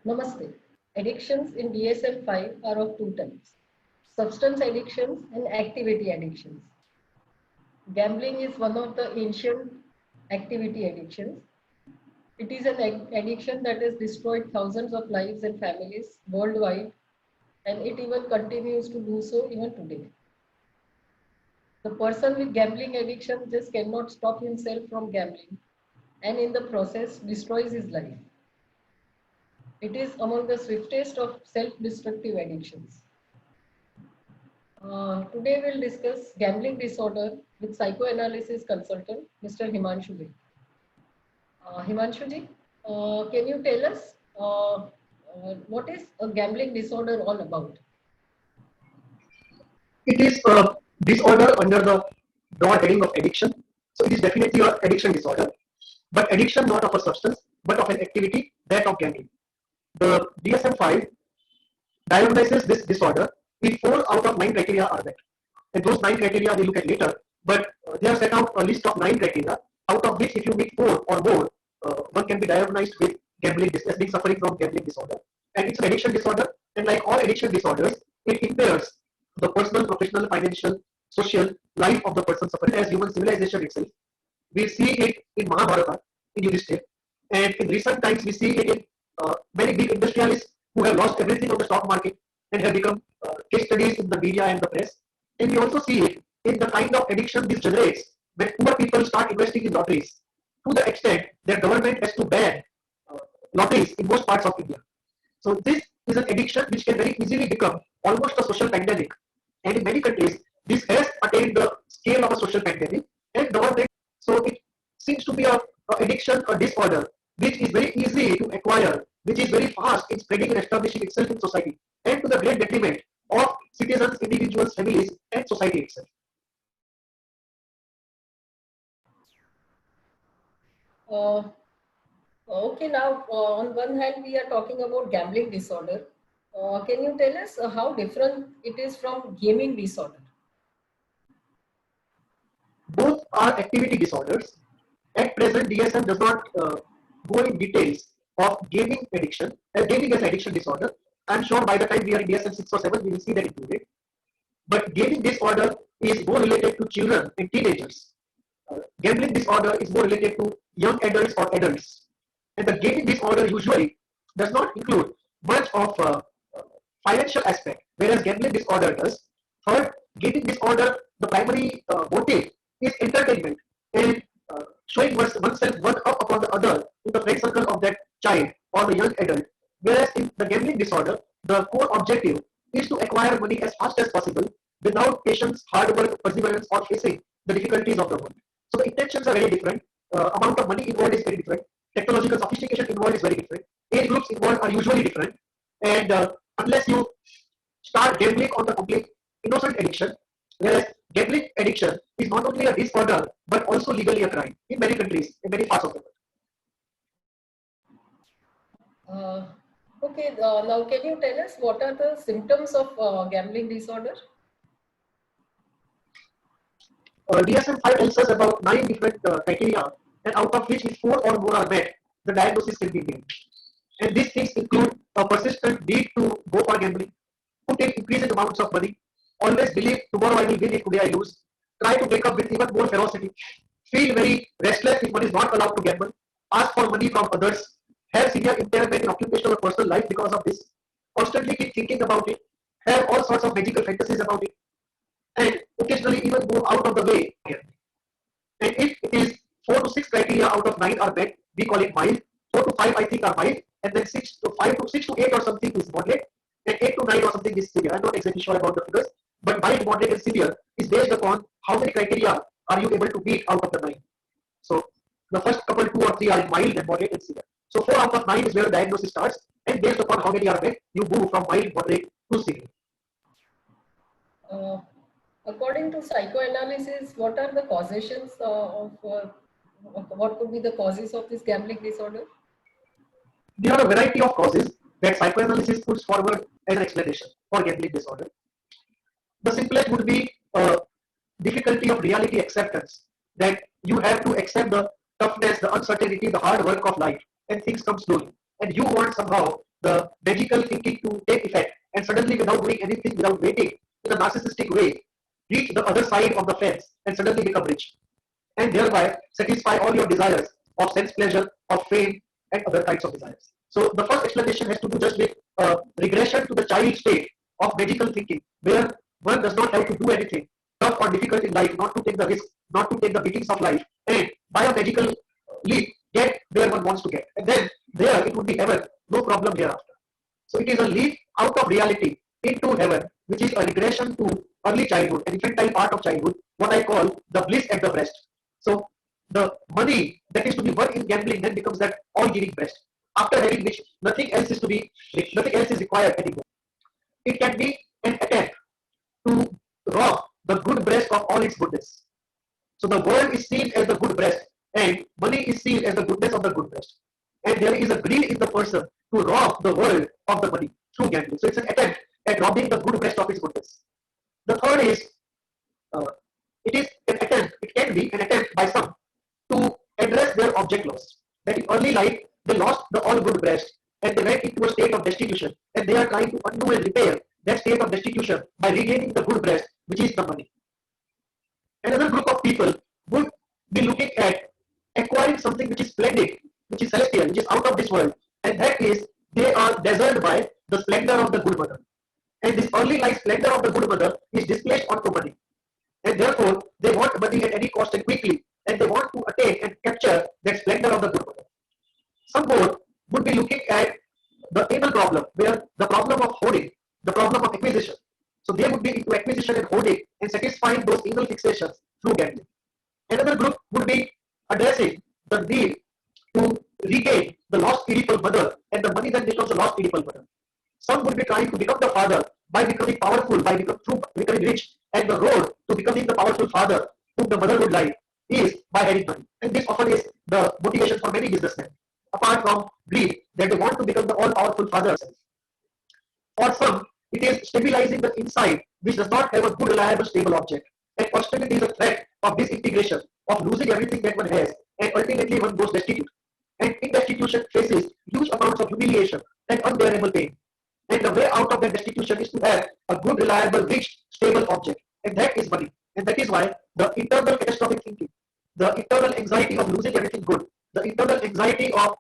Namaste. Addictions in DSM-5 are of two types: substance addictions and activity addictions. Gambling is one of the ancient activity addictions. It is an addiction that has destroyed thousands of lives and families worldwide, and it even continues to do so even today. The person with gambling addiction just cannot stop himself from gambling, and in the process destroys his life. It is among the swiftest of self-destructive addictions. Today we'll discuss gambling disorder with psychoanalysis consultant Mr. Himanshu Ji. Himanshu Ji, can you tell us what is a gambling disorder all about? It is a disorder under the broad heading of addiction. So it is definitely an addiction disorder, but addiction not of a substance, but of an activity, that of gambling. The DSM-5 diagnoses this disorder if 4 out of 9 criteria are met. And those 9 criteria we look at later, but they have set out a list of 9 criteria, out of which if you meet 4 or more, one can be diagnosed with gambling, as being suffering from gambling disorder. And it's an addiction disorder, and like all addiction disorders, it impairs the personal, professional, financial, social life of the person suffering as human civilization itself. We see it in Mahabharata, in Yudhishthir, and in recent times we see it in many big industrialists who have lost everything on the stock market and have become case studies in the media and the press. And we also see it in the kind of addiction this generates when poor people start investing in lotteries, to the extent that government has to ban lotteries in most parts of India. So this is an addiction which can very easily become almost a social pandemic. And in many countries, this has attained the scale of a social pandemic, and government. So it seems to be a addiction, a disorder, which is very easy to acquire, which is very fast in spreading and establishing itself in society, and to the great detriment of citizens, individuals, families, and society itself. Uh, okay, now on one hand we are talking about gambling disorder. Can you tell us how different it is from gaming disorder? Both are activity disorders. At present, DSM does not go in details of gaming addiction, gaming as addiction disorder. I'm sure by the time we are in DSM 6 or 7, we will see that included. But gaming disorder is more related to children and teenagers. Gambling disorder is more related to young adults or adults. And the gaming disorder usually does not include much of financial aspect, whereas gambling disorder does. Third, gaming disorder, the primary motive is entertainment and showing oneself one up upon the other in the friend circle of that child or the young adult. Whereas in the gambling disorder, the core objective is to acquire money as fast as possible without patience, hard work, perseverance, or facing the difficulties of the world. So the intentions are very different. Amount of money involved is very different. Technological sophistication involved is very different. Age groups involved are usually different. And unless you start gambling on the complete innocent addiction, whereas gambling addiction is not only a disorder but also legally a crime in many countries, in many parts of the world. Okay, now can you tell us what are the symptoms of gambling disorder? DSM-5 tells us about 9 different criteria, and out of which if 4 or more are met, the diagnosis can be made. And these things include a persistent need to go for gambling, put in increasing amounts of money, always believe tomorrow I will win it, today I lose, try to wake up with even more ferocity, feel very restless if one is not allowed to gamble, ask for money from others, have severe impairment in occupational or personal life because of this, constantly keep thinking about it, have all sorts of magical fantasies about it, and occasionally even move out of the way. And if it is 4 to 6 criteria out of 9 are met, we call it mild. 4 to 5 I think are mild, and then 6 to 8 or something is moderate, and 8 to 9 or something is severe. I'm not exactly sure about the figures, but mild, moderate, and severe is based upon how many criteria are you able to meet out of the 9. So the first couple 2 or 3 are mild and moderate and severe. So 4 out of 9 is where the diagnosis starts, and based upon how many are met, you move from mild, moderate to severe. According to psychoanalysis, what are the causations of what could be the causes of this gambling disorder? There are a variety of causes that psychoanalysis puts forward as an explanation for gambling disorder. The simplest would be difficulty of reality acceptance, that you have to accept the toughness, the uncertainty, the hard work of life, and things come slowly. And you want somehow the magical thinking to take effect, and suddenly without doing anything, without waiting, in a narcissistic way, reach the other side of the fence and suddenly become rich, and thereby satisfy all your desires of sense pleasure, of fame, and other kinds of desires. So the first explanation has to do just with regression to the child state of magical thinking, where one does not have to do anything tough or difficult in life, not to take the risk, not to take the beatings of life, and by a magical leap get where one wants to get, and then there it would be heaven, no problem hereafter. So it is a leap out of reality into heaven, which is a regression to early childhood, an infantile part of childhood, what I call the bliss at the breast. So the money that is to be won in gambling then becomes that all-giving breast, after having which nothing else is nothing else is required anymore. It can be an attempt to rob the good breast of all its goodness. So the world is seen as the good breast, and money is seen as the goodness of the good breast. And there is a greed in the person to rob the world of the money through gambling. So it's an attempt at robbing the good breast of its goodness. The third is, uh, it can be an attempt by some to address their object loss. That in early life, they lost the all good breast and they went into a state of destitution, and they are trying to undo and repair that state of destitution by regaining the good breast, which is the money. Another group of people would be looking at acquiring something which is splendid, which is celestial, which is out of this world, and that is they are dazzled by the splendor of the good mother. And this early life splendor of the good mother is displaced onto money. And therefore, they want money at any cost and quickly, and they want to attain and capture that splendor of the good mother. Some more would be looking at the anal problem, where the problem of hoarding, the problem of acquisition. So they would be into acquisition and hoarding and satisfying those anal fixations through gambling. Another group would be addressing the need to regain the lost spiritual mother, and the money then becomes a lost spiritual mother. Some would be trying to become the father by becoming powerful, through becoming rich, and the road to becoming the powerful father whom the mother would like is by having money. And this often is the motivation for many businessmen, apart from greed, that they want to become the all-powerful father. For some, it is stabilizing the inside, which does not have a good, reliable, stable object, and constantly is a threat of disintegration, of losing everything that one has, and ultimately one goes destitute. And in destitution faces huge amounts of humiliation and unbearable pain. And the way out of that destitution is to have a good, reliable, rich, stable object, and that is money. And that is why the internal catastrophic thinking, the internal anxiety of losing everything good, the internal anxiety of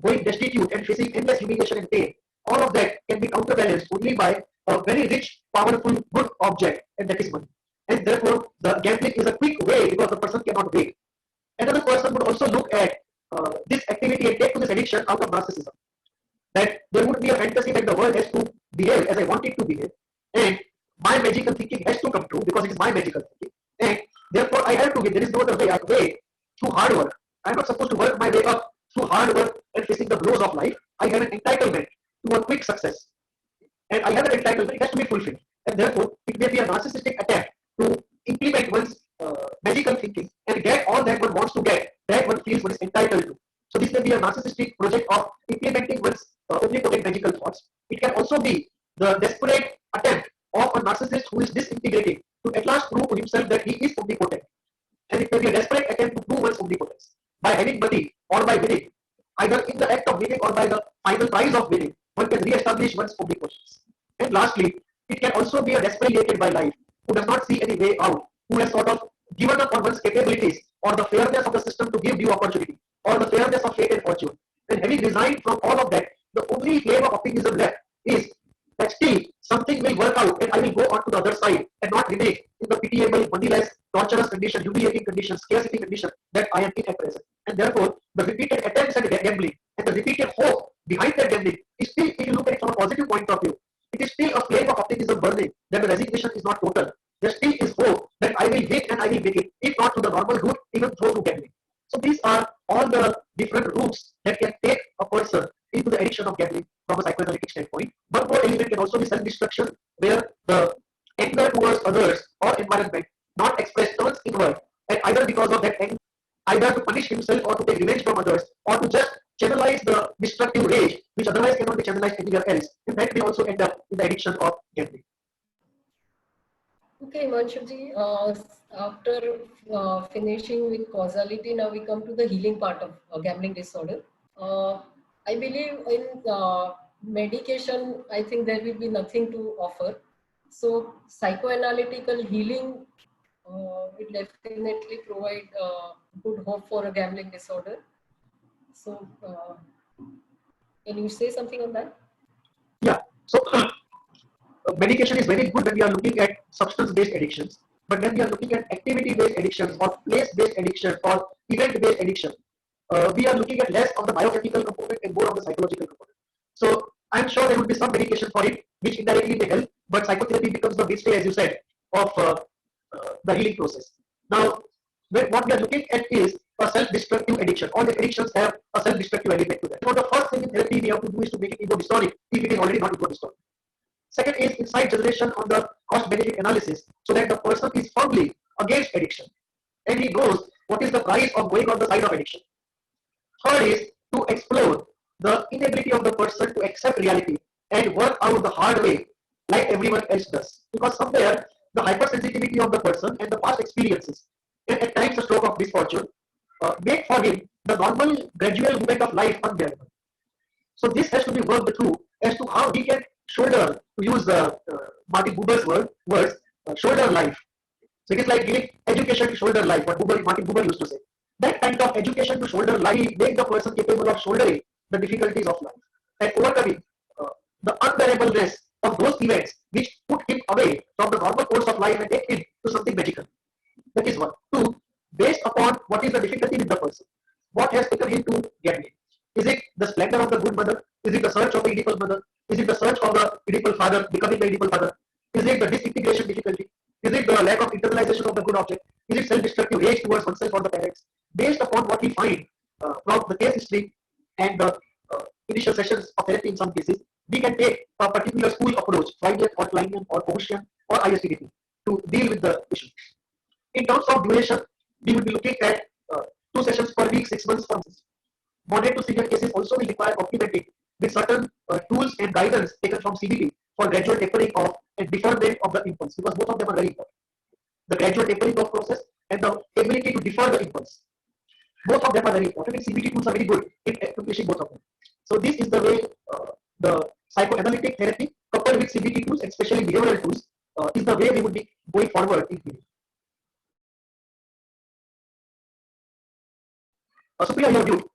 going destitute and facing endless humiliation and pain, all of that can be counterbalanced only by a very rich, powerful, good object, and that is money. And therefore, the gambling is a quick way because the person cannot wait. Another person would also look at this activity and take to this addiction out of narcissism. That there would be a fantasy that the world has to behave as I want it to behave, and my magical thinking has to come true because it is my magical thinking, and therefore I have to win. There is no other way. I way through hard work. I am not supposed to work my way up through hard work and facing the blows of life. I have an entitlement to a quick success, and I have an entitlement. It has to be fulfilled, and therefore it may be a narcissistic attempt to implement one's magical thinking and get all that one wants to get, that one feels one is entitled to. So this may be a narcissistic project of implementing one's omnipotent magical thoughts. It can also be the desperate attempt of a narcissist who is disintegrating to at last prove to himself that he is omnipotent. And it may be a desperate attempt to prove one's omnipotence by having money or by winning. Either in the act of winning or by the final prize of winning, one can re-establish one's omnipotence. And lastly, it can also be a desperate by life who does not see any way out, who has sort of given up on one's capabilities or the fairness of the system to give due opportunity, or the fairness of fate and fortune. And having resigned from all of that, the only flame of optimism left is that still something will work out and I will go on to the other side and not remain in the pitiable, moneyless, torturous condition, humiliating condition, scarcity condition that I am in at present. And therefore, the repeated attempts at gambling and the repeated hope behind that gambling is still, if you look at it from a positive point of view, it is still a flame of optimism burning, that the resignation is not total. There still is hope that I will win and I will make it, if not to the normal route, even through gambling. So these are all the different routes that can take a person into the addiction of gambling from a psychoanalytic standpoint. One more element can also be self-destruction, where the anger towards others or environment not expressed turns inward, and either because of that anger, either to punish himself or to take revenge from others, or to just channelize the destructive rage, which otherwise cannot be channelized anywhere else, and that may also end up in the addiction of gambling. Okay, Manshubji, after finishing with causality, now we come to the healing part of gambling disorder. I believe in medication, I think there will be nothing to offer. So psychoanalytical healing will definitely provide good hope for a gambling disorder. So can you say something on that? Yeah. So medication is very good when we are looking at substance-based addictions, but when we are looking at activity-based addictions or place-based addiction or event-based addiction, we are looking at less of the biochemical component and more of the psychological component. So I'm sure there would be some medication for it, which indirectly may help, but psychotherapy becomes the mainstay, as you said, of the healing process. Now, what we are looking at is a self-destructive addiction. All the addictions have a self-destructive element to them. So the first thing in therapy we have to do is to make it ego-dystonic if it is already not ego-dystonic. Second is insight generation on the cost benefit analysis so that the person is firmly against addiction and he knows what is the price of going on the side of addiction. Third is to explore the inability of the person to accept reality and work out the hard way like everyone else does. Because somewhere the hypersensitivity of the person and the past experiences and at times a stroke of misfortune make for him the normal gradual movement of life unbearable. So this has to be worked through as to how he can shoulder, to use Martin Buber's words, shoulder life. So it is like giving education to shoulder life, what Martin Buber used to say. That kind of education to shoulder life make the person capable of shouldering the difficulties of life and overcoming the unbearableness of those events which put him away from the normal course of life and take him to something magical. That is one. Two, based upon what is the difficulty with the person, what has taken him to gambling. Is it the splendor of the good mother? Is it the search of the Oedipal mother? Is it the search of the Oedipal father, becoming the Oedipal father? Is it the disintegration difficulty? Is it the lack of internalization of the good object? Is it self-destructive rage towards oneself or the parents? Based upon what we find from the case history and the initial sessions of therapy in some cases, we can take a particular school approach, Freudian or Kleinian or Gaussian or ISTDP, to deal with the issue. In terms of duration, we will be looking at 2 sessions per week, 6 months for months. Moderate to severe cases also will require complementing with certain tools and guidance taken from CBT for gradual tapering off and deferment of the impulse, because both of them are very important. The gradual tapering off process and the ability to defer the impulse. Both of them are very important, and CBT tools are very good in accomplishing both of them. So this is the way the psychoanalytic therapy coupled with CBT tools, and especially behavioral tools, is the way we would be going forward in healing. Supriya, your view.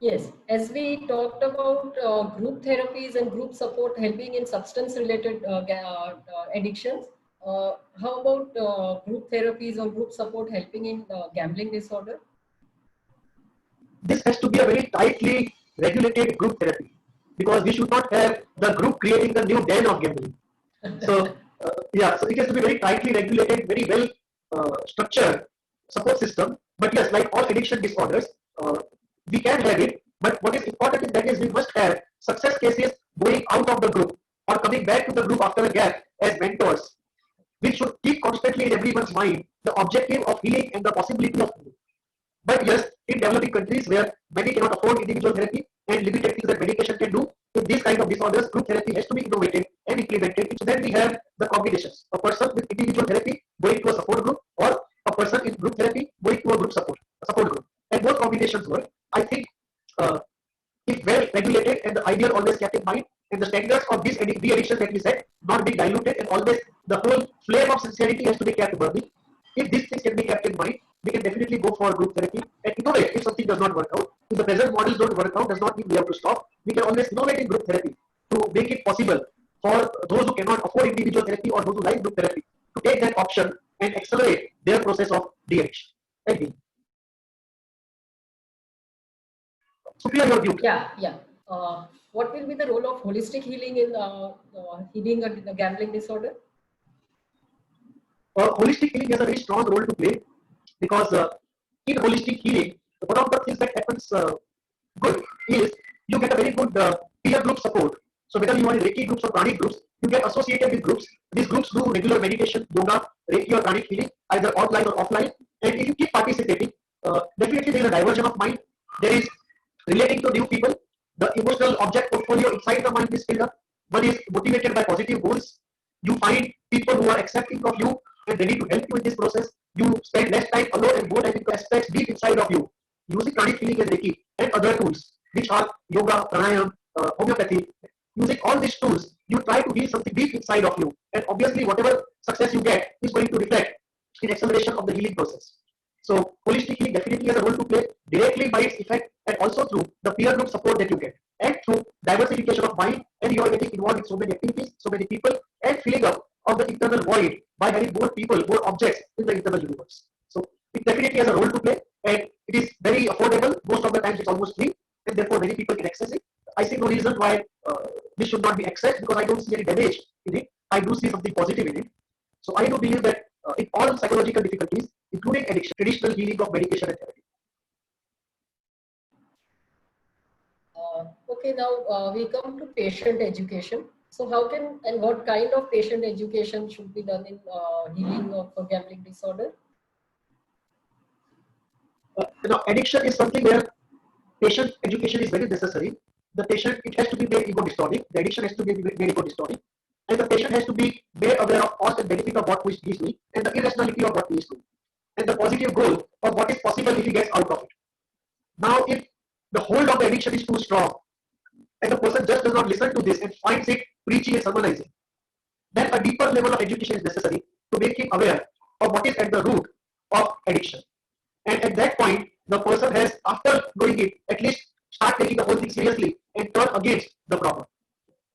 Yes, as we talked about group therapies and group support helping in substance-related addictions, how about group therapies or group support helping in gambling disorder? This has to be a very tightly regulated group therapy, because we should not have the group creating the new den of gambling. So yeah, so it has to be very tightly regulated, very well structured support system. But yes, like all addiction disorders, we can have it. But what is important is that is we must have success cases going out of the group or coming back to the group after a gap as mentors, which should keep constantly in everyone's mind the objective of healing and the possibility of healing. But yes, in developing countries where many cannot afford individual therapy and limited things that medication can do, in these kind of disorders, group therapy has to be innovated and implemented. So then we have the combinations: a person with individual therapy going to a support group, or a person in group therapy going to a support group. And both combinations work. I think if well regulated and the ideal always kept in mind, and the standards of this de-addiction that we said not being diluted, and always the whole flame of sincerity has to be kept burning. If these things can be kept in mind, we can definitely go for group therapy and innovate if something does not work out. If the present models don't work out, does not mean we have to stop. We can always innovate in group therapy to make it possible for those who cannot afford individual therapy or those who like group therapy to take that option and accelerate their process of de-addiction. Thank you. Supriya, your view. Yeah. What will be the role of holistic healing in healing a gambling disorder? Holistic healing has a very strong role to play, because in holistic healing, one of the things that happens good is you get a very good peer group support. So whether you are in Reiki groups or pranic groups, you get associated with groups. These groups do regular meditation, yoga, Reiki or pranic healing, either online or offline. And if you keep participating, definitely there is a diversion of mind. There is relating to new people. The emotional object portfolio inside the mind is filled up. One is motivated by positive goals. You find people who are accepting of you and ready to help you in this process. You spend less time alone and more time into aspects deep inside of you, using pranic healing and Reiki and other tools. which are yoga, pranayam, homeopathy. Using all these tools, you try to heal something deep inside of you, and obviously, whatever success you get is going to reflect in acceleration of the healing process. So, holistic healing definitely has a role to play directly by its effect, and also through the peer group support that you get, and through diversification of mind, and you are getting involved in so many activities, so many people, and filling up of the internal void by having more people, more objects in the internal universe. So, it definitely has a role to play, and it is very affordable. Most of the times, it's almost free, and therefore many people can access it. I see no reason why this should not be accessed, because I don't see any damage in it. I do see something positive in it. So I do believe that in all psychological difficulties, including addiction, traditional healing of medication and therapy. Okay, now we come to patient education. So how can and what kind of patient education should be done in healing of a gambling disorder? Addiction is something where patient education is very necessary. The patient, it has to be made ego dystonic. The addiction has to be made ego dystonic. And the patient has to be made aware of cost and benefit of what he is doing, and the irrationality of what he is doing, and the positive goal of what is possible if he gets out of it. Now, if the hold of the addiction is too strong, and the person just does not listen to this and finds it preachy and sermonizing, then a deeper level of education is necessary to make him aware of what is at the root of addiction. And at that point, the person has, after doing it, at least start taking the whole thing seriously and turn against the problem.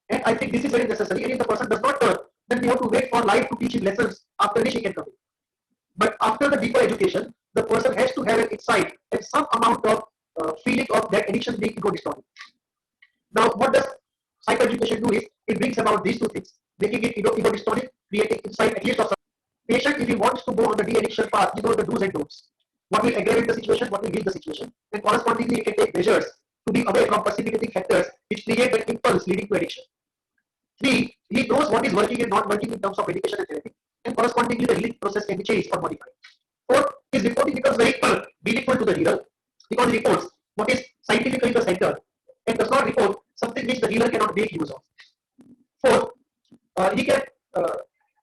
And I think this is very necessary. And if the person does not turn, then we have to wait for life to teach him lessons after which he can come in. But after the deeper education, the person has to have an insight and some amount of feeling of that addiction being ego distorted. Now, what does psychoeducation do is it brings about these two things, making it ego distorted, creating insight at least of some patient. If he wants to go on the de-addiction path, he knows the do's and don'ts. What will aggravate the situation, what will heal the situation, and correspondingly, he can take measures to be away from precipitating factors which create that impulse leading to addiction. 3, he knows what is working and not working in terms of medication and therapy, and correspondingly, the healing process can be changed or modified. 4, his reporting becomes very meaningful to the healer because he reports what is scientifically the center and does not report something which the healer cannot make use of. 4, he can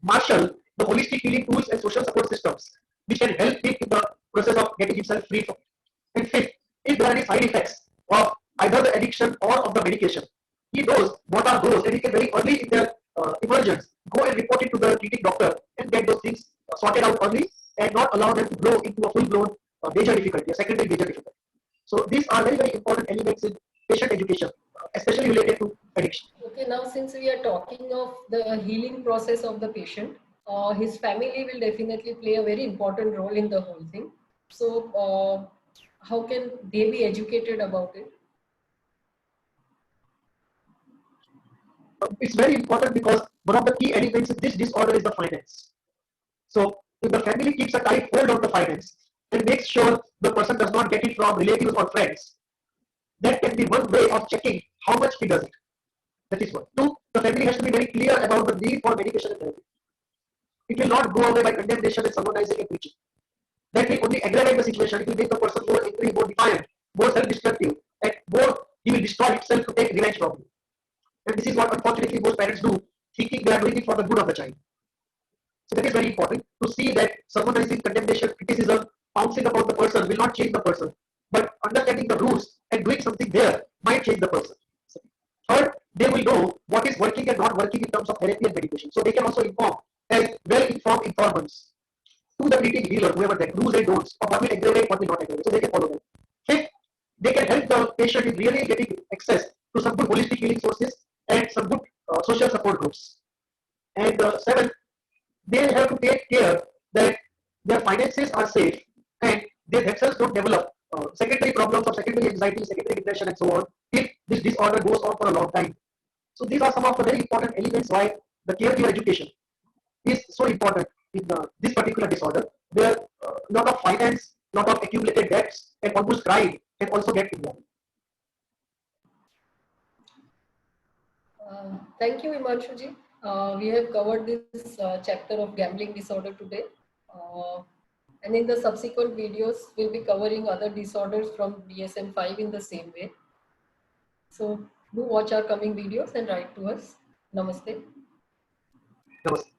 marshal the holistic healing tools and social support systems which can help him in the process of getting himself free from it. And 5th, if there are any side effects of either the addiction or of the medication, he knows what are those, and he can very early in their emergence go and report it to the treating doctor and get those things sorted out early and not allow them to grow into a full-blown major difficulty, a secondary major difficulty. So these are very, very important elements in patient education, especially related to addiction. Okay, now since we are talking of the healing process of the patient, his family will definitely play a very important role in the whole thing. So how can they be educated about it? It's very important because one of the key elements in this disorder is the finance. So if the family keeps a tight hold on the finance and makes sure the person does not get it from relatives or friends, that can be one way of checking how much he does it. That is one. 2, the family has to be very clear about the need for medication and therapy. It will not go away by condemnation and sermonizing and preaching. That will only aggravate the situation. It will make the person more angry, more defiant, more self-destructive, and more he will destroy himself to take revenge from you. And this is what unfortunately most parents do, thinking they are doing it for the good of the child. So that is very important to see that sermonizing, condemnation, criticism, pouncing about the person will not change the person. But understanding the rules and doing something there might change the person. Third, they will know what is working and not working in terms of therapy and medication. So they can also inform as well-informed informants to the treating healer, whoever that, do's and don'ts, of what will aggravate, what will not aggravate. So they can follow them. Fifth, they can help the patient in really getting access to some good holistic healing sources and some good social support groups. And 7, they have to take care that their finances are safe and they themselves don't develop secondary problems of secondary anxiety, secondary depression, and so on if this disorder goes on for a long time. So these are some of the very important elements why the caregiver education is so important in this particular disorder, where a lot of finance, lot of accumulated debts, and almost crime can also get involved. Thank you, Himanshuji. We have covered this chapter of gambling disorder today. And in the subsequent videos, we'll be covering other disorders from DSM-5 in the same way. So do watch our coming videos and write to us. Namaste. Namaste.